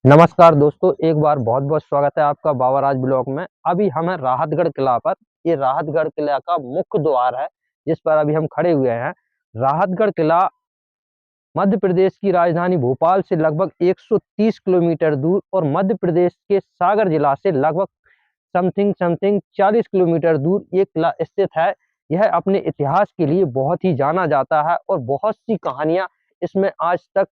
नमस्कार दोस्तों, एक बार बहुत-बहुत स्वागत है आपका बाबा राज ब्लॉग में। अभी हम हैं राहतगढ़ किला पर। ये राहतगढ़ किला का मुख्य द्वार है, जिस पर अभी हम खड़े हुए हैं। राहतगढ़ किला मध्य प्रदेश की राजधानी भोपाल से लगभग 130 किलोमीटर दूर और मध्य प्रदेश के सागर जिला से लगभग समथिंग 40 किलोमीटर दूर ये किला स्थित है। यह अपने इतिहास के लिए बहुत ही जाना जाता है और बहुत सी कहानियाँ इसमें आज तक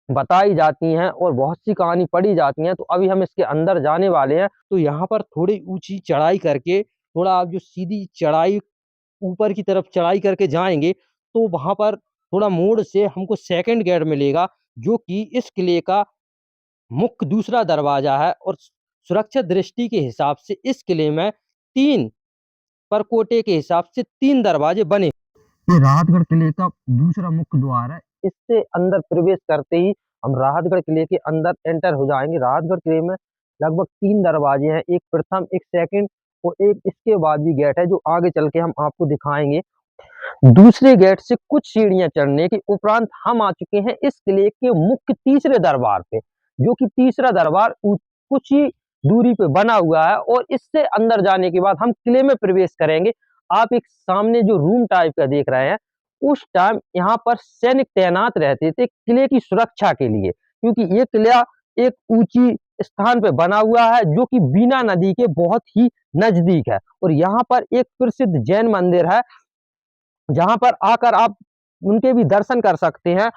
बताई जाती हैं और बहुत सी कहानी पढ़ी जाती हैं। तो अभी हम इसके अंदर जाने वाले हैं। तो यहाँ पर थोड़ी ऊंची चढ़ाई करके, थोड़ा आप जो सीधी चढ़ाई ऊपर की तरफ चढ़ाई करके जाएंगे, तो वहां पर थोड़ा मोड़ से हमको सेकंड गेट मिलेगा, जो कि इस किले का मुख्य दूसरा दरवाजा है। और सुरक्षा दृष्टि के हिसाब से इस किले में तीन परकोटे के हिसाब से तीन दरवाजे बने। ये राहतगढ़ किले का दूसरा मुख्य द्वार है। इससे अंदर प्रवेश करते ही हम राहतगढ़ किले के अंदर एंटर हो जाएंगे। राहतगढ़ किले में लगभग तीन दरवाजे हैं, एक प्रथम, एक सेकंड और एक इसके बाद भी गेट है, जो आगे चल के हम आपको दिखाएंगे। दूसरे गेट से कुछ सीढ़ियां चढ़ने के उपरांत हम आ चुके हैं इस किले के मुख्य तीसरे दरबार पे, जो कि तीसरा दरबार कुछ ही दूरी पे बना हुआ है। और इससे अंदर जाने के बाद हम किले में प्रवेश करेंगे। आप एक सामने जो रूम टाइप का देख रहे हैं, उस टाइम यहाँ पर सैनिक तैनात रहते थे किले की सुरक्षा के लिए, क्योंकि ये किला एक ऊंची स्थान पे बना हुआ है, जो कि बीना नदी के बहुत ही नजदीक है। और यहाँ पर एक प्रसिद्ध जैन मंदिर है, जहां पर आकर आप उनके भी दर्शन कर सकते हैं।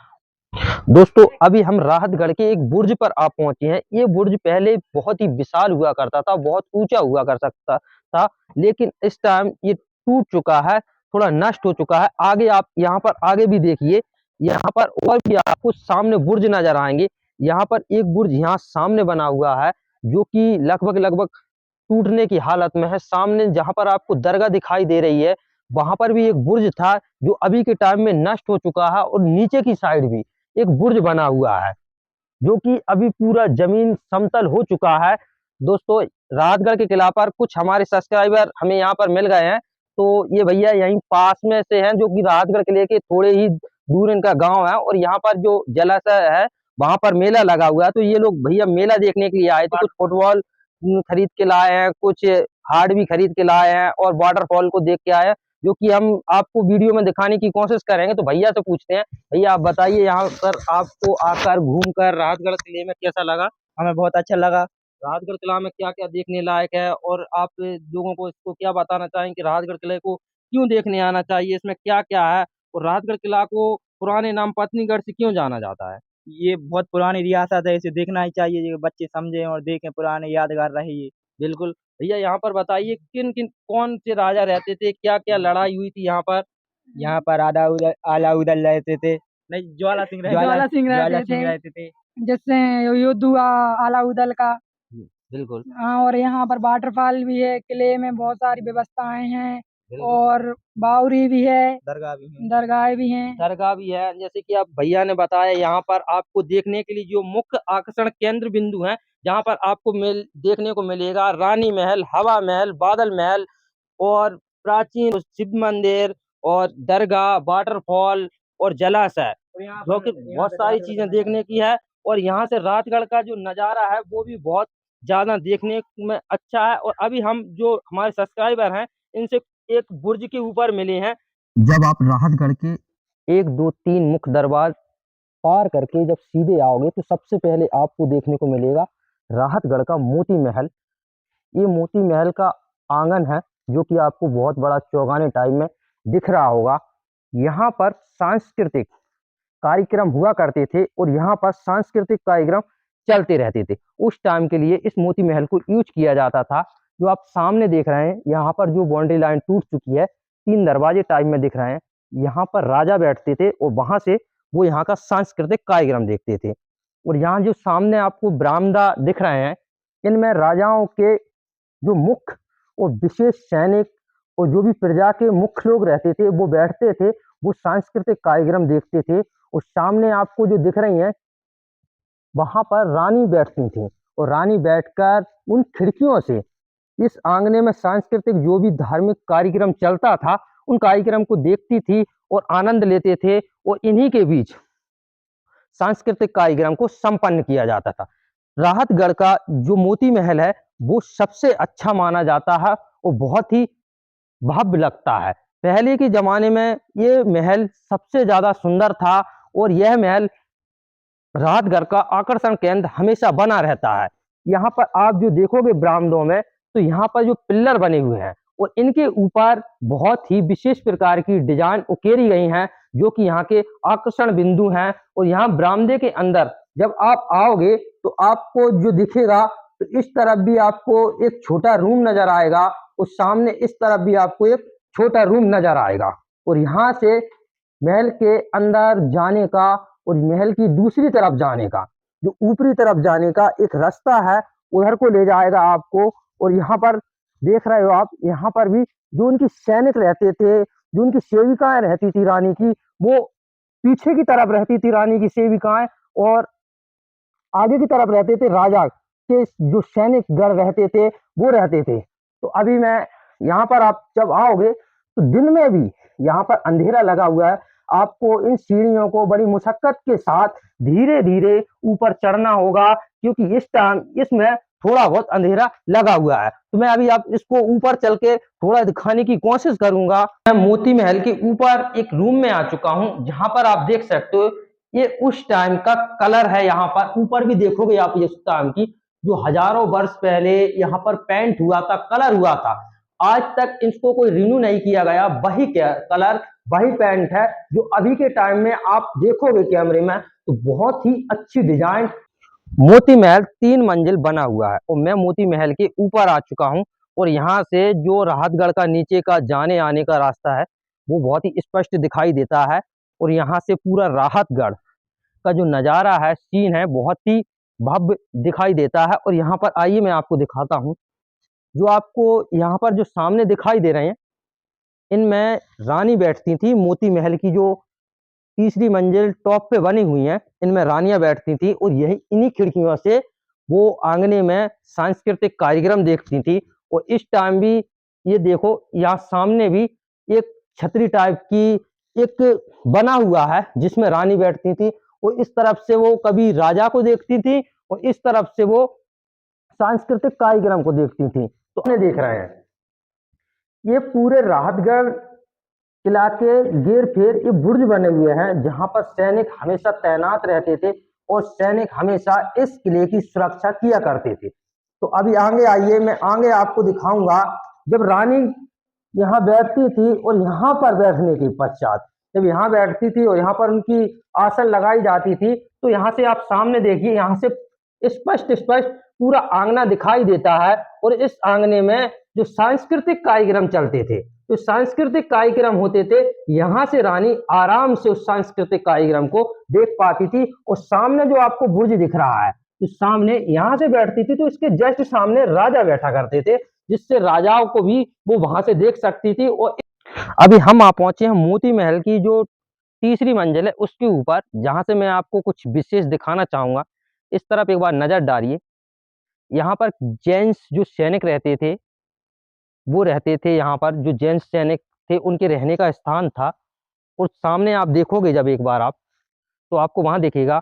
दोस्तों, अभी हम राहतगढ़ के एक बुर्ज पर आ पहुंचे हैं। ये बुर्ज पहले बहुत ही विशाल हुआ करता था, बहुत ऊंचा हुआ कर सकता था, लेकिन इस टाइम ये टूट चुका है, थोड़ा नष्ट हो चुका है। आगे आप यहाँ पर आगे भी देखिए, यहाँ पर और भी आपको सामने बुर्ज नजर आएंगे। यहाँ पर एक बुर्ज यहाँ सामने बना हुआ है, जो कि लगभग लगभग टूटने की हालत में है। सामने जहां पर आपको दरगाह दिखाई दे रही है, वहां पर भी एक बुर्ज था, जो अभी के टाइम में नष्ट हो चुका है। और नीचे की साइड भी एक बुर्ज बना हुआ है, जो कि अभी पूरा जमीन समतल हो चुका है। दोस्तों, राहतगढ़ के किला पर कुछ हमारे सब्सक्राइबर हमें यहाँ पर मिल गए हैं। तो ये भैया यहीं पास में से हैं, जो कि राहतगढ़ किले के थोड़े ही दूर इनका गांव है। और यहाँ पर जो जलाशय है, वहां पर मेला लगा हुआ है। तो ये लोग भैया मेला देखने के लिए आए थे। कुछ फुटबॉल खरीद के लाए हैं, कुछ हार्ड भी खरीद के लाए हैं और वाटरफॉल को देख के आए हैं, जो कि हम आपको वीडियो में दिखाने की कोशिश करेंगे। तो भैया से पूछते हैं, भैया आप बताइए, यहाँ पर आपको आकर घूमकर राहतगढ़ किले में कैसा लगा? हमें बहुत अच्छा लगा। राहतगढ़ किला में क्या क्या देखने लायक है, और आप लोगों को इसको क्या बताना चाहेंगे कि राहतगढ़ किले को क्यों देखने आना चाहिए, इसमें क्या क्या है, और राहतगढ़ किला को पुराने नाम पत्नीगढ़ से क्यों जाना जाता है? ये बहुत पुरानी रियासत है, इसे देखना ही चाहिए, ये बच्चे समझें और देखें, पुराने यादगार रहे ये। बिल्कुल। भैया यहाँ पर बताइए, किन किन कौन से राजा रहते थे, क्या क्या लड़ाई हुई थी यहाँ पर? यहाँ पर आलाउदल रहते थे। नहीं, ज्वाला सिंह रहते ज्वाला थे। ज्वाला सिंह ज्वाला रहते सिंह थे, रहते थे। जिससे युद्ध हुआ अलाउदल का। बिल्कुल। हाँ, और यहाँ पर वाटरफॉल भी है, किले में बहुत सारी व्यवस्थाएं हैं बिल्कुल। और बावरी भी है, दरगाह भी है। दरगाहें भी हैं। दरगाह भी है। जैसे कि आप भैया ने बताया, यहाँ पर आपको देखने के लिए जो मुख्य आकर्षण केंद्र बिंदु है, जहाँ पर आपको देखने को मिलेगा रानी महल, हवा महल, बादल महल और प्राचीन शिव मंदिर और दरगाह, वाटरफॉल और जलाशय, और यहाँ जो पर कि यहाँ बहुत पे सारी राजगढ़ का चीजें नजारा देखने की है। और यहाँ से राजगढ़ का जो नज़ारा है, वो भी बहुत ज्यादा देखने में अच्छा है। और अभी हम जो हमारे सब्सक्राइबर हैं, इनसे एक बुर्ज के ऊपर मिले हैं। जब आप राहतगढ़ के एक दो तीन मुख्य दरबार पार करके जब सीधे आओगे, तो सबसे पहले आपको देखने को मिलेगा राहतगढ़ का मोती महल। ये मोती महल का आंगन है, जो कि आपको बहुत बड़ा चौगाने टाइप में दिख रहा होगा। यहाँ पर सांस्कृतिक कार्यक्रम हुआ करते थे, और यहाँ पर सांस्कृतिक कार्यक्रम चलते रहते थे। उस टाइम के लिए इस मोती महल को यूज किया जाता था। जो आप सामने देख रहे हैं, यहाँ पर जो बाउंड्री लाइन टूट चुकी है, तीन दरवाजे टाइप में दिख रहे हैं। यहाँ पर राजा बैठते थे और वहां से वो यहाँ का सांस्कृतिक कार्यक्रम देखते थे। और यहाँ जो सामने आपको बरामदा दिख रहे हैं, इनमें राजाओं के जो मुख्य और विशेष सैनिक और जो भी प्रजा के मुख्य लोग रहते थे, वो बैठते थे, वो सांस्कृतिक कार्यक्रम देखते थे। और सामने आपको जो दिख रही हैं, वहां पर रानी बैठती थी, और रानी बैठकर उन खिड़कियों से इस आंगने में सांस्कृतिक जो भी धार्मिक कार्यक्रम चलता था, उन कार्यक्रम को देखती थी और आनंद लेते थे। और इन्हीं के बीच सांस्कृतिक कार्यक्रम को संपन्न किया जाता था। राहतगढ़ का जो मोती महल है वो सबसे अच्छा माना जाता है और बहुत ही भव्य लगता है। पहले के ज़माने में ये महल सबसे ज़्यादा सुंदर था और यह महल राहतगढ़ का आकर्षण केंद्र हमेशा बना रहता है। यहाँ पर आप जो देखोगे बरामदों में, तो यहाँ पर जो पिल्लर बने हुए हैं और इनके ऊपर बहुत ही विशेष प्रकार की डिजाइन उकेरी गई हैं, जो कि यहाँ के आकर्षण बिंदु हैं। और यहाँ बरामदे के अंदर जब आप आओगे तो आपको जो दिखेगा, तो इस तरफ भी आपको एक छोटा रूम नजर आएगा और सामने इस तरफ भी आपको एक छोटा रूम नजर आएगा। और यहाँ से महल के अंदर जाने का और महल की दूसरी तरफ जाने का, जो ऊपरी तरफ जाने का एक रास्ता है, उधर को ले जाएगा आपको। और यहाँ पर देख रहे हो आप, यहाँ पर भी जो उनकी सैनिक रहते थे, जो उनकी सेविकाएं रहती थी रानी की, वो पीछे की तरफ रहती थी रानी की सेविकाएं, और आगे की तरफ रहते थे राजा के जो सैनिक गण रहते थे, वो रहते थे। तो अभी मैं यहाँ पर, आप जब आओगे तो दिन में भी यहाँ पर अंधेरा लगा हुआ है। आपको इन सीढ़ियों को बड़ी मुशक्कत के साथ धीरे धीरे ऊपर चढ़ना होगा, क्योंकि इस टाइम इसमें थोड़ा बहुत अंधेरा लगा हुआ है। तो मैं अभी आप इसको ऊपर चल के थोड़ा दिखाने की कोशिश करूंगा। मैं मोती महल के ऊपर एक रूम में आ चुका हूँ, जहां पर आप देख सकते हो ये उस टाइम का कलर है। यहाँ पर ऊपर भी देखोगे आप, ये उस टाइम की जो हजारों वर्ष पहले यहाँ पर पेंट हुआ था, कलर हुआ था, आज तक इसको कोई रिन्यू नहीं किया गया। वही कलर, वही पेंट है जो अभी के टाइम में आप देखोगे कैमरे में, तो बहुत ही अच्छी डिजाइन। मोती महल 3 मंजिल बना हुआ है और मैं मोती महल के ऊपर आ चुका हूँ। और यहाँ से जो राहतगढ़ का नीचे का जाने आने का रास्ता है, वो बहुत ही स्पष्ट दिखाई देता है। और यहाँ से पूरा राहतगढ़ का जो नज़ारा है, सीन है, बहुत ही भव्य दिखाई देता है। और यहाँ पर आइए मैं आपको दिखाता हूँ, जो आपको यहाँ पर जो सामने दिखाई दे रहे हैं, इनमें रानी बैठती थी। मोती महल की जो तीसरी मंजिल टॉप पे बनी हुई है, इनमें रानियां बैठती थी और यही इन्हीं खिड़कियों से वो आंगने में सांस्कृतिक कार्यक्रम देखती थी। और इस टाइम भी ये देखो, यहाँ सामने भी एक छतरी टाइप की एक बना हुआ है जिसमें रानी बैठती थी, और इस तरफ से वो कभी राजा को देखती थी और इस तरफ से वो सांस्कृतिक कार्यक्रम को देखती थी। तो हमने देख रहे हैं ये पूरे राहतगढ़ किला के घेर फेर ये बुर्ज बने हुए हैं, जहां पर सैनिक हमेशा तैनात रहते थे और सैनिक हमेशा इस किले की सुरक्षा किया करते थे। तो अभी आगे आइए, मैं आगे आपको दिखाऊंगा। जब रानी यहाँ बैठती थी और यहाँ पर बैठने के पश्चात, जब यहाँ बैठती थी और यहाँ पर उनकी आसन लगाई जाती थी, तो यहाँ से आप सामने देखिए, यहाँ से स्पष्ट स्पष्ट पूरा आंगना दिखाई देता है। और इस आंगने में जो सांस्कृतिक कार्यक्रम चलते थे, जो सांस्कृतिक कार्यक्रम होते थे, यहाँ से रानी आराम से उस सांस्कृतिक कार्यक्रम को देख पाती थी। और सामने जो आपको बुर्ज दिख रहा है, तो सामने यहाँ से बैठती थी, तो इसके जस्ट सामने राजा बैठा करते थे, जिससे राजाओं को भी वो वहां से देख सकती थी। और अभी हम आ पहुंचे हैं मोती महल की जो तीसरी मंजिल है उसके ऊपर, जहां से मैं आपको कुछ विशेष दिखाना चाहूंगा। इस तरफ एक बार नजर डालिए। यहाँ पर जेंट्स जो सैनिक रहते थे, वो रहते थे यहाँ पर, जो जेंट्स सैनिक थे उनके रहने का स्थान था। और सामने आप देखोगे जब एक बार आप, तो आपको वहां दिखेगा,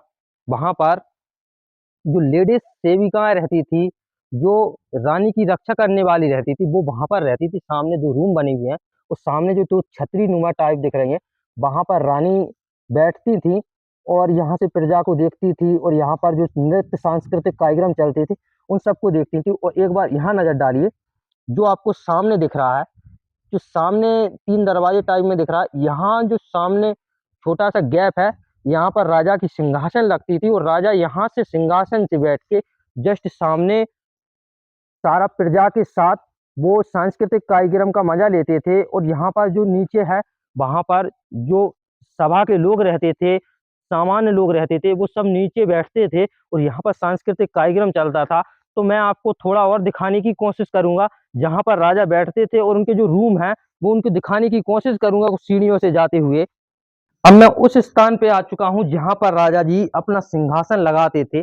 वहां पर जो लेडीज सेविकाएं रहती थी, जो रानी की रक्षा करने वाली रहती थी, वो वहां पर रहती थी। सामने जो रूम बने हुए हैं और सामने जो तो छतरी नुमा टाइप दिख रही है, वहां पर रानी बैठती थी और यहाँ से प्रजा को देखती थी। और यहाँ पर जो नृत्य सांस्कृतिक कार्यक्रम चलते थे, उन सबको देखती थी। और एक बार यहाँ नजर डालिए, जो आपको सामने दिख रहा है, जो सामने 3 दरवाजे टाइप में दिख रहा है, यहाँ जो सामने छोटा सा गैप है, यहाँ पर राजा की सिंहासन लगती थी और राजा यहाँ से सिंहासन से बैठ के जस्ट सामने सारा प्रजा के साथ वो सांस्कृतिक कार्यक्रम का मजा लेते थे। और यहाँ पर जो नीचे है, वहाँ पर जो सभा के लोग रहते थे, सामान्य लोग रहते थे, वो सब नीचे बैठते थे और यहाँ पर सांस्कृतिक कार्यक्रम चलता था। तो मैं आपको थोड़ा और दिखाने की कोशिश करूंगा, जहाँ पर राजा बैठते थे और उनके जो रूम है, वो उनको दिखाने की कोशिश करूंगा कुछ सीढ़ियों से जाते हुए। अब मैं उस स्थान पे आ चुका हूँ जहाँ पर राजा जी अपना सिंहासन लगाते थे।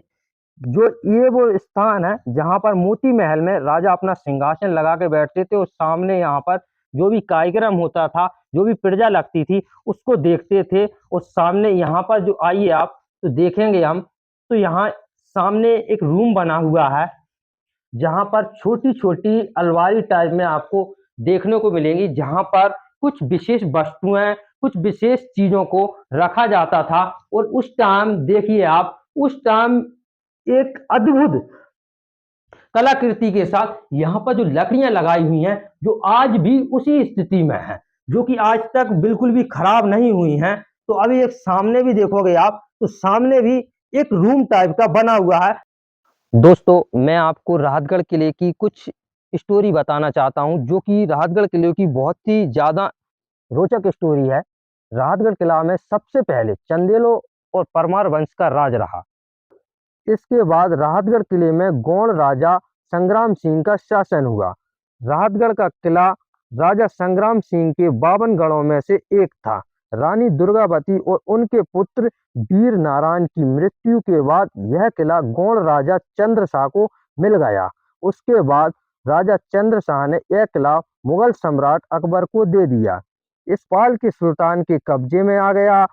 जो ये वो स्थान है जहाँ पर मोती महल में राजा अपना सिंहासन लगा के बैठते थे और सामने यहाँ पर जो भी कार्यक्रम होता था, जो भी प्रजा लगती थी, उसको देखते थे। और सामने यहाँ पर जो आइए आप, तो देखेंगे हम, तो यहाँ सामने एक रूम बना हुआ है जहां पर छोटी-छोटी अलमारी टाइप में आपको देखने को मिलेंगी, जहां पर कुछ विशेष वस्तुएं, कुछ विशेष चीजों को रखा जाता था। और उस टाइम देखिए आप, उस टाइम एक अद्भुत कलाकृति के साथ यहाँ पर जो लकड़ियां लगाई हुई हैं, जो आज भी उसी स्थिति में है, जो कि आज तक बिल्कुल भी खराब नहीं हुई हैं। तो अभी एक सामने भी देखोगे आप, तो सामने भी एक रूम टाइप का बना हुआ है। दोस्तों, मैं आपको राहतगढ़ किले की कुछ स्टोरी बताना चाहता हूँ, जो कि राहतगढ़ किले की बहुत ही ज़्यादा रोचक स्टोरी है। राहतगढ़ किला में सबसे पहले चंदेलों और परमार वंश का राज रहा। इसके बाद राहतगढ़ किले में गौड़ राजा संग्राम सिंह का शासन हुआ। राहतगढ़ का किला राजा संग्राम सिंह के 52 गढ़ों में से एक था। रानी दुर्गावती और उनके पुत्र वीर नारायण की मृत्यु के बाद यह किला गौड़ राजा चंद्रशाह को मिल गया। उसके बाद राजा चंद्रशाह ने यह किला मुगल सम्राट अकबर को दे दिया। इस पाल के सुल्तान के कब्जे में आ गया।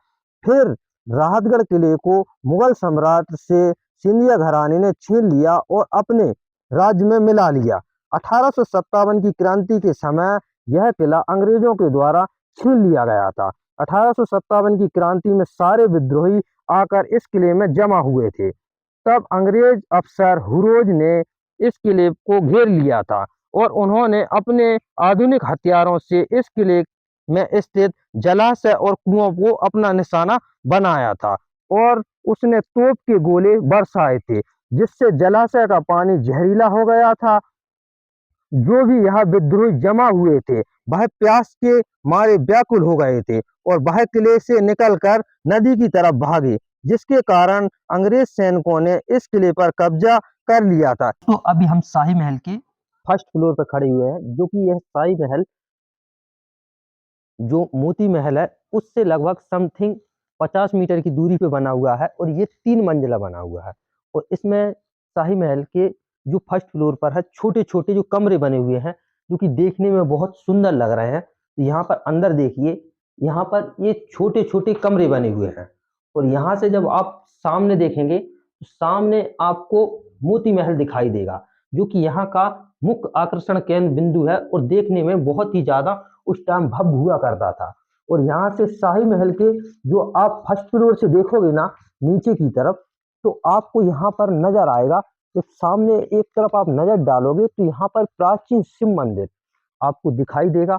फिर राहतगढ़ किले को मुगल सम्राट से सिंधिया घराने ने छीन लिया और अपने राज्य में मिला लिया। 1857 की क्रांति के समय यह किला अंग्रेजों के द्वारा छीन लिया गया था। 1857 की क्रांति में सारे विद्रोही आकर इस किले में जमा हुए थे। तब अंग्रेज अफसर हुरोज ने इस किले को घेर लिया था और उन्होंने अपने आधुनिक हथियारों से इस किले में स्थित जलाशय और कुओं को अपना निशाना बनाया था और उसने तोप के गोले बरसाए थे, जिससे जलाशय का पानी जहरीला हो गया था। जो भी यहाँ विद्रोही जमा हुए थे, वह प्यास के मारे व्याकुल हो गए थे और वह किले से निकलकर नदी की तरफ भागे, जिसके कारण अंग्रेज सैनिकों ने इस किले पर कब्जा कर लिया था। तो अभी हम शाही महल के फर्स्ट फ्लोर पर खड़े हुए हैं, जो कि यह शाही महल जो मोती महल है उससे लगभग समथिंग 50 मीटर की दूरी पे बना हुआ है और ये 3 मंजिला बना हुआ है। और इसमें शाही महल के जो फर्स्ट फ्लोर पर है, छोटे-छोटे जो कमरे बने हुए हैं, जो कि देखने में बहुत सुंदर लग रहे हैं। तो यहाँ पर अंदर देखिए, यहाँ पर ये छोटे-छोटे कमरे बने हुए हैं और यहाँ से जब आप सामने देखेंगे, तो सामने आपको मोती महल दिखाई देगा, जो कि यहाँ का मुख्य आकर्षण केंद्र बिंदु है और देखने में बहुत ही ज़्यादा उस टाइम भव्य हुआ करता था। और यहाँ से शाही महल के जो आप फर्स्ट फ्लोर से देखोगे ना नीचे की तरफ, तो आपको यहाँ पर नजर आएगा, जब सामने एक तरफ आप नजर डालोगे तो यहाँ पर प्राचीन शिव मंदिर आपको दिखाई देगा।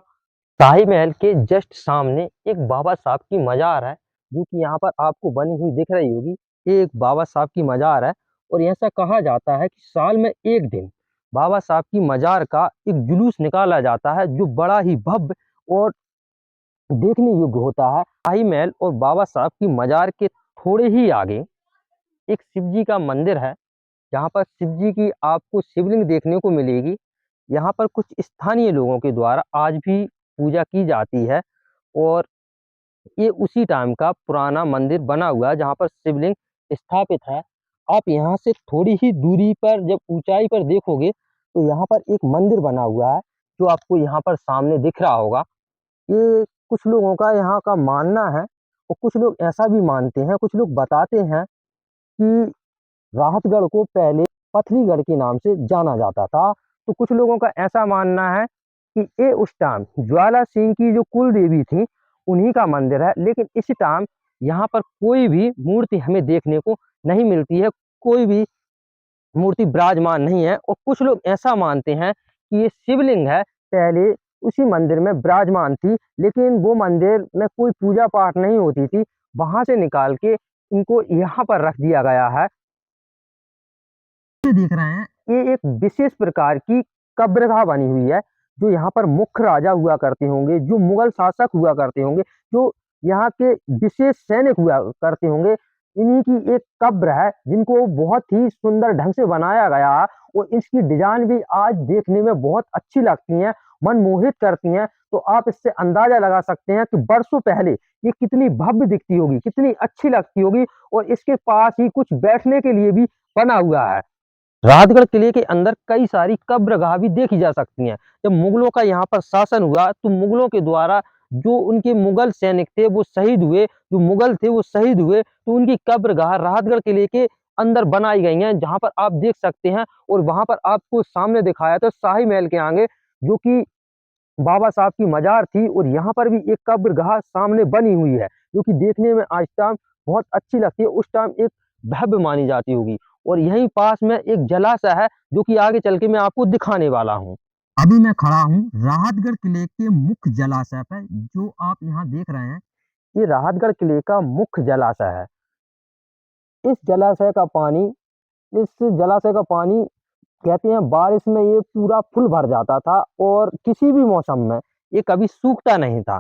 शाही महल के जस्ट सामने एक बाबा साहब की मजार है, जो कि यहाँ पर आपको बनी हुई दिख रही होगी। ये एक बाबा साहब की मजार है और ऐसा कहा जाता है कि साल में एक दिन बाबा साहब की मजार का एक जुलूस निकाला जाता है, जो बड़ा ही भव्य और देखने योग्य होता है। शाही महल और बाबा साहब की मजार के थोड़े ही आगे एक शिव जी का मंदिर है, जहाँ पर शिव जी की आपको शिवलिंग देखने को मिलेगी। यहाँ पर कुछ स्थानीय लोगों के द्वारा आज भी पूजा की जाती है और ये उसी टाइम का पुराना मंदिर बना हुआ है, जहाँ पर शिवलिंग स्थापित है। आप यहाँ से थोड़ी ही दूरी पर जब ऊंचाई पर देखोगे, तो यहाँ पर एक मंदिर बना हुआ है, जो आपको यहाँ पर सामने दिख रहा होगा। ये कुछ लोगों का यहाँ का मानना है और कुछ लोग ऐसा भी मानते हैं, कुछ लोग बताते हैं कि राहतगढ़ को पहले पथरीगढ़ के नाम से जाना जाता था। तो कुछ लोगों का ऐसा मानना है कि ये उस टाइम ज्वाला सिंह की जो कुल देवी थी, उन्हीं का मंदिर है। लेकिन इस टाइम यहाँ पर कोई भी मूर्ति हमें देखने को नहीं मिलती है, कोई भी मूर्ति विराजमान नहीं है। और कुछ लोग ऐसा मानते हैं कि ये शिवलिंग है, पहले उसी मंदिर में विराजमान थी, लेकिन वो मंदिर में कोई पूजा पाठ नहीं होती थी, वहां से निकाल के इनको यहाँ पर रख दिया गया है। ये देख रहे हैं, ये एक विशेष प्रकार की कब्रगाह बनी हुई है, जो यहाँ पर मुख्य राजा हुआ करते होंगे, जो मुगल शासक हुआ करते होंगे, जो यहाँ के विशेष सैनिक हुआ करते होंगे, इन्हीं की एक कब्र है, जिनको बहुत ही सुंदर ढंग से बनाया गया है और इसकी डिजाइन भी आज देखने में बहुत अच्छी लगती है, मनमोहित करती हैं। तो आप इससे अंदाजा लगा सकते हैं कि वर्षों पहले ये कितनी भव्य दिखती होगी, कितनी अच्छी लगती होगी। और इसके पास ही कुछ बैठने के लिए भी बना हुआ है। राहतगढ़ किले के अंदर कई सारी कब्रगाह भी देखी जा सकती हैं। जब मुगलों का यहाँ पर शासन हुआ, तो मुगलों के द्वारा जो उनके मुगल सैनिक थे वो शहीद हुए, जो मुगल थे वो शहीद हुए, तो उनकी कब्रगाह राहतगढ़ किले के अंदर बनाई गई हैं, जहाँ पर आप देख सकते हैं। और वहाँ पर आपको सामने दिखाया तो शाही महल के आगे जो कि बाबा साहब की मजार थी, और यहाँ पर भी एक कब्रगाह सामने बनी हुई है, जो कि देखने में आज टाइम बहुत अच्छी लगती है, उस टाइम एक भव्य मानी जाती होगी। और यहीं पास में एक जलाशय है, जो कि आगे चल के मैं आपको दिखाने वाला हूँ। अभी मैं खड़ा हूँ राहतगढ़ किले के मुख्य जलाशय पर, जो आप यहाँ देख रहे हैं, ये राहतगढ़ किले का मुख्य जलाशय है। इस जलाशय का पानी इस जलाशय का पानी कहते हैं बारिश में ये पूरा फुल भर जाता था, और किसी भी मौसम में ये कभी सूखता नहीं था।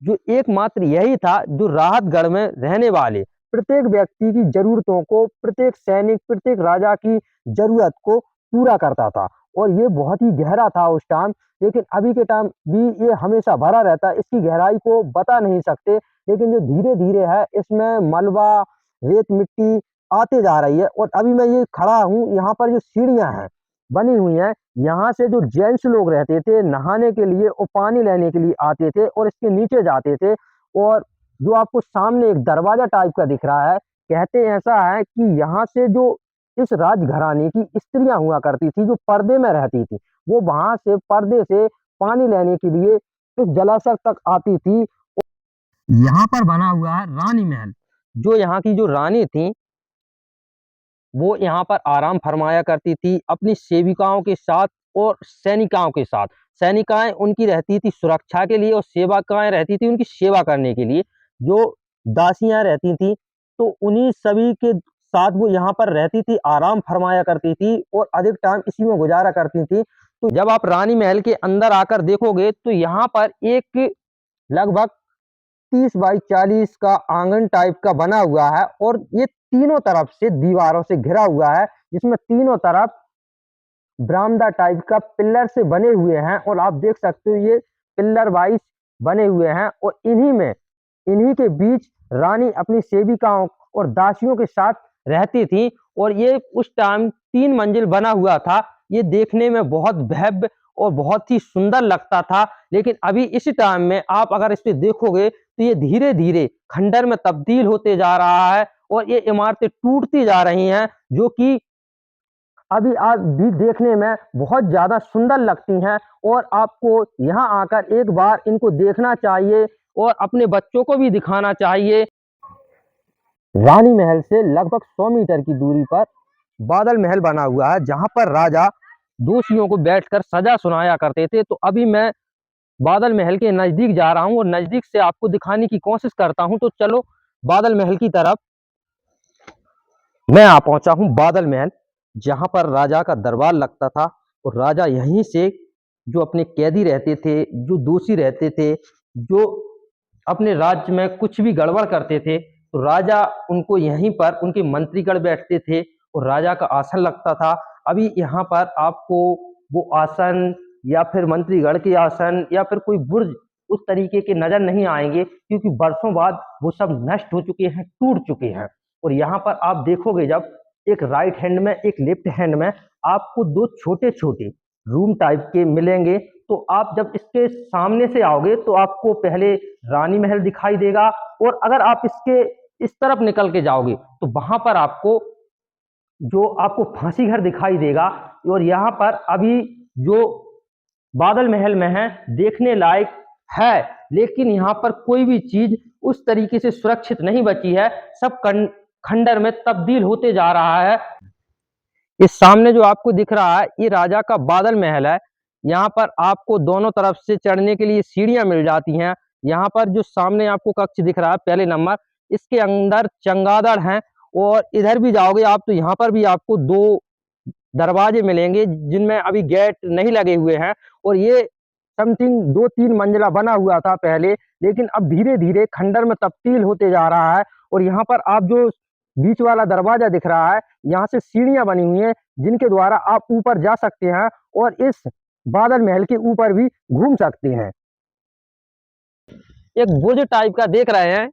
जो एकमात्र यही था जो राहतगढ़ में रहने वाले प्रत्येक व्यक्ति की जरूरतों को, प्रत्येक सैनिक, प्रत्येक राजा की जरूरत को पूरा करता था। और ये बहुत ही गहरा था उस टाइम, लेकिन अभी के टाइम भी ये हमेशा भरा रहता है। इसकी गहराई को बता नहीं सकते, लेकिन जो धीरे धीरे है इसमें मलबा, रेत, मिट्टी आते जा रही है। और अभी मैं ये खड़ा हूँ, यहाँ पर जो सीढ़ियाँ हैं बनी हुई हैं, यहाँ से जो जेंट्स लोग रहते थे नहाने के लिए और पानी लेने के लिए आते थे और इसके नीचे जाते थे। और जो आपको सामने एक दरवाजा टाइप का दिख रहा है, कहते ऐसा है कि यहाँ से जो इस राजघराने की स्त्रियां हुआ करती थी, जो पर्दे में रहती थी, वो वहां से पर्दे से पानी लेने के लिए इस जलाशय तक आती थी। यहाँ पर बना हुआ है रानी महल। जो यहाँ की जो रानी थी, वो यहाँ पर आराम फरमाया करती थी अपनी सेविकाओं के साथ और सैनिकाओं के साथ। सैनिकाएं उनकी रहती थी सुरक्षा के लिए, और सेवकाएं रहती थी उनकी सेवा करने के लिए। जो दासियां रहती थी, तो उन्हीं सभी के साथ वो यहाँ पर रहती थी, आराम फरमाया करती थी, और अधिक टाइम इसी में गुजारा करती थी। तो जब आप रानी महल के अंदर आकर देखोगे, तो यहाँ पर एक लगभग 30 बाई 40 का आंगन टाइप का बना हुआ है, और ये तीनों तरफ से दीवारों से घिरा हुआ है, जिसमें तीनों तरफ बरामदा टाइप का पिल्लर से बने हुए हैं। और आप देख सकते हो ये पिल्लर वाइज बने हुए हैं, और इन्हीं के बीच रानी अपनी सेविकाओं और दासियों के साथ रहती थी। और ये उस टाइम 3 मंजिल बना हुआ था। ये देखने में बहुत भव्य और बहुत ही सुंदर लगता था। लेकिन अभी इस टाइम में आप अगर इसे देखोगे, तो ये धीरे धीरे खंडर में तब्दील होते जा रहा है, और ये इमारतें टूटती जा रही हैं, जो कि अभी आप भी देखने में बहुत ज्यादा सुंदर लगती हैं। और आपको यहाँ आकर एक बार इनको देखना चाहिए, और अपने बच्चों को भी दिखाना चाहिए। रानी महल से लगभग 100 मीटर की दूरी पर बादल महल बना हुआ है, जहां पर राजा दोषियों को बैठकर सजा सुनाया करते थे। तो अभी मैं बादल महल के नजदीक जा रहा हूं, और नजदीक से आपको दिखाने की कोशिश करता हूं। तो चलो बादल महल की तरफ। मैं आ पहुंचा हूं बादल महल, जहां पर राजा का दरबार लगता था, और राजा यहीं से जो अपने कैदी रहते थे, जो दोषी रहते थे, जो अपने राज्य में कुछ भी गड़बड़ करते थे, तो राजा उनको यहीं पर उनके मंत्रीगण बैठते थे, और राजा का आसन लगता था। अभी यहाँ पर आपको वो आसन या फिर मंत्रीगण के आसन या फिर कोई बुर्ज उस तरीके के नजर नहीं आएंगे, क्योंकि वर्षों बाद वो सब नष्ट हो चुके हैं, टूट चुके हैं। और यहाँ पर आप देखोगे, जब एक राइट हैंड में एक लेफ्ट हैंड में आपको 2 छोटे छोटे रूम टाइप के मिलेंगे। तो आप जब इसके सामने से आओगे, तो आपको पहले रानी महल दिखाई देगा, और अगर आप इसके इस तरफ निकल के जाओगे, तो वहां पर आपको फांसी घर दिखाई देगा। और यहाँ पर अभी जो बादल महल में है देखने लायक है, लेकिन यहाँ पर कोई भी चीज उस तरीके से सुरक्षित नहीं बची है, सब खंडर में तब्दील होते जा रहा है। इस सामने जो आपको दिख रहा है, ये राजा का बादल महल है। यहाँ पर आपको दोनों तरफ से चढ़ने के लिए सीढ़ियां मिल जाती हैं। यहाँ पर जो सामने आपको कक्ष दिख रहा है पहले नंबर, इसके अंदर चमगादड़ हैं। और इधर भी जाओगे आप, तो यहाँ पर भी आपको 2 दरवाजे मिलेंगे, जिनमें अभी गेट नहीं लगे हुए हैं। और ये समथिंग 2-3 मंजिला बना हुआ था पहले, लेकिन अब धीरे धीरे खंडर में तब्दील होते जा रहा है। और यहाँ पर आप जो बीच वाला दरवाजा दिख रहा है, यहाँ से सीढ़ियां बनी हुई हैं, जिनके द्वारा आप ऊपर जा सकते हैं, और इस बादल महल के ऊपर भी घूम सकते हैं। एक बुर्ज टाइप का देख रहे हैं,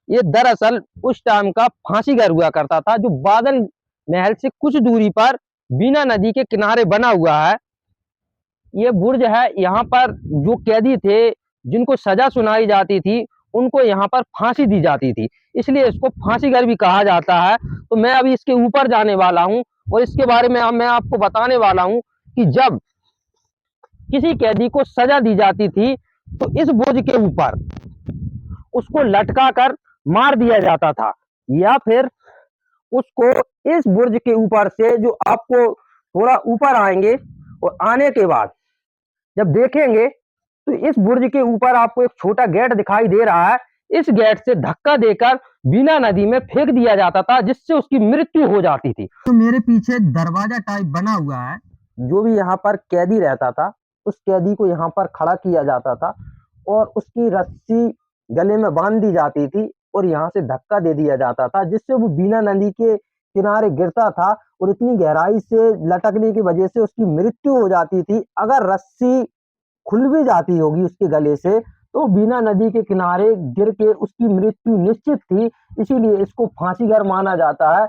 ये दरअसल उस टाइम का फांसी घर हुआ करता था, जो बादल महल से कुछ दूरी पर बीना नदी के किनारे बना हुआ है। ये बुर्ज है। यहाँ पर जो कैदी थे, जिनको सजा सुनाई जाती थी, उनको यहाँ पर फांसी दी जाती थी, इसलिए इसको फांसी घर भी कहा जाता है। तो मैं अभी इसके ऊपर जाने वाला हूँ और इसके बारे में मैं आपको बताने वाला हूँ कि जब किसी कैदी को सजा दी जाती थी तो इस बुर्ज के ऊपर उसको लटका कर मार दिया जाता था, या फिर उसको इस बुर्ज के ऊपर से, जो आपको थोड़ा ऊपर आएंगे और आने के बाद जब देखेंगे तो इस बुर्ज के ऊपर आपको एक छोटा गेट दिखाई दे रहा है, इस गेट से धक्का देकर बीना नदी में फेंक दिया जाता था, जिससे उसकी मृत्यु हो जाती थी। तो मेरे पीछे दरवाजा टाइप बना हुआ है, जो भी यहाँ पर कैदी रहता था उस कैदी को यहाँ पर खड़ा किया जाता था और उसकी रस्सी गले में बांध दी जाती थी और यहाँ से धक्का दे दिया जाता था, जिससे वो बीना नदी के किनारे गिरता था और इतनी गहराई से लटकने की वजह से उसकी मृत्यु हो जाती थी। अगर रस्सी खुल भी जाती होगी उसके गले से तो बीना नदी के किनारे गिर के उसकी मृत्यु निश्चित थी, इसीलिए इसको फांसी घर माना जाता है।